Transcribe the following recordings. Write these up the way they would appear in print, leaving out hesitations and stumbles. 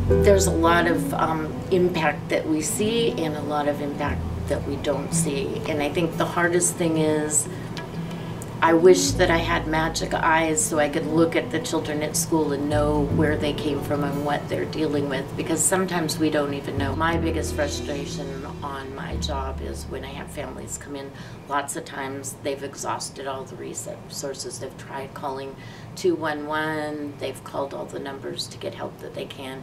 There's a lot of impact that we see and a lot of impact that we don't see. And I think the hardest thing is, I wish that I had magic eyes so I could look at the children at school and know where they came from and what they're dealing with, because sometimes we don't even know. My biggest frustration on my job is when I have families come in, lots of times they've exhausted all the resources. They've tried calling 211, they've called all the numbers to get help that they can,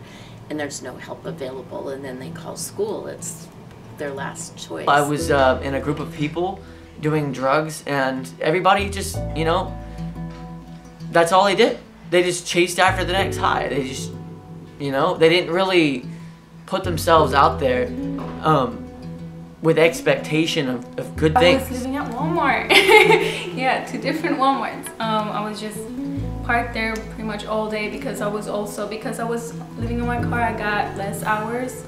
and there's no help available, and then they call school. It's their last choice. I was in a group of people doing drugs, and everybody just, you know, that's all they did. They just chased after the next high. They just, you know, they didn't really put themselves out there with expectation of good things. I was living at Walmart. Yeah, 2 different Walmarts. I was just parked there pretty much all day because I was living in my car. I got less hours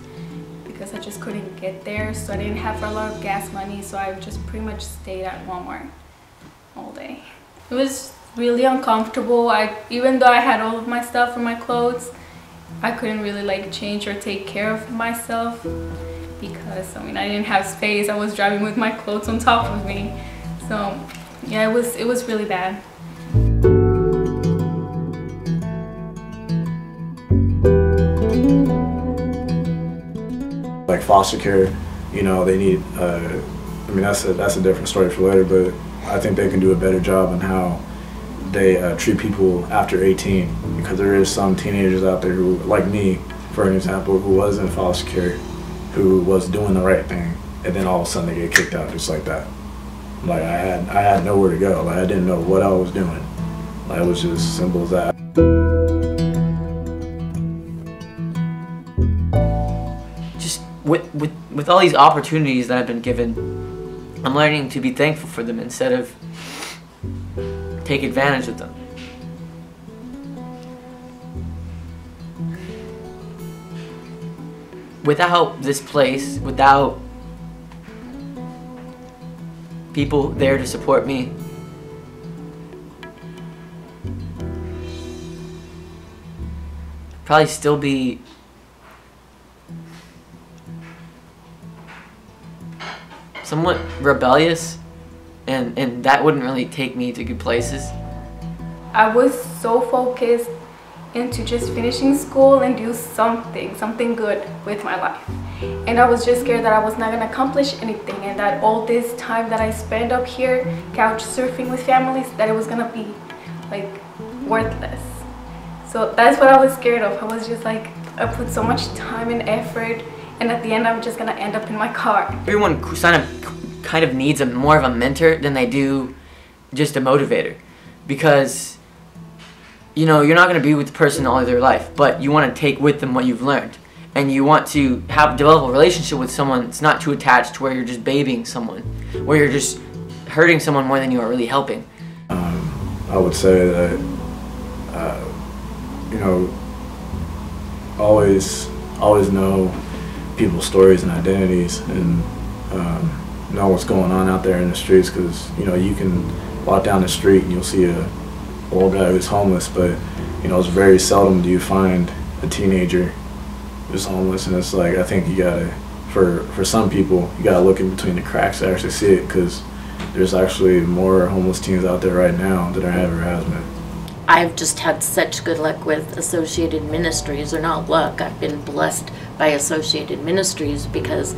because I just couldn't get there, so I didn't have a lot of gas money, so I just pretty much stayed at Walmart all day. It was really uncomfortable. Even though I had all of my stuff and my clothes, I couldn't really like change or take care of myself because I didn't have space. I was driving with my clothes on top of me, so yeah, it was really bad. Like foster care, you know, they need, that's a different story for later, but I think they can do a better job on how they treat people after 18, because there is some teenagers out there who, like me, for an example, who was in foster care, who was doing the right thing, and then all of a sudden they get kicked out just like that. Like I had nowhere to go. Like I didn't know what I was doing. Like it was just simple as that. With all these opportunities that I've been given, I'm learning to be thankful for them instead of take advantage of them. Without this place, without people there to support me, probably still be somewhat rebellious, and that wouldn't really take me to good places. I was so focused into just finishing school and do something good with my life, and I was just scared that I was not going to accomplish anything, and that all this time that I spent up here couch surfing with families, that it was going to be like worthless. So that's what I was scared of. I was just like, I put so much time and effort, and at the end I'm just gonna end up in my car. Everyone kind of needs more of a mentor than they do just a motivator, because you know you're not going to be with the person all of their life, but you want to take with them what you've learned, and you want to develop a relationship with someone that's not too attached to where you're just babying someone, where you're just hurting someone more than you are really helping. I would say that you know, always know people's stories and identities, and know what's going on out there in the streets, because you know you can walk down the street and you'll see a old guy who's homeless, but you know it's very seldom do you find a teenager who's homeless. And it's like, I think you gotta, for some people, you gotta look in between the cracks to actually see it, because there's actually more homeless teens out there right now than there ever has been. I've just had such good luck with Associated Ministries, or not luck, I've been blessed by Associated Ministries, because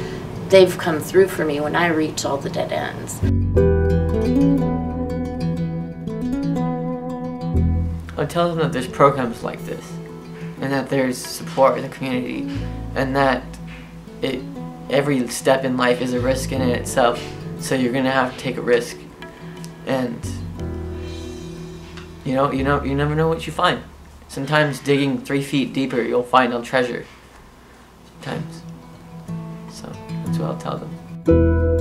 they've come through for me when I reach all the dead ends. I tell them that there's programs like this, and that there's support in the community, and that every step in life is a risk in itself, so you're gonna have to take a risk, and you never know what you find. Sometimes digging 3 feet deeper, you'll find a treasure. Sometimes. So that's what I'll tell them.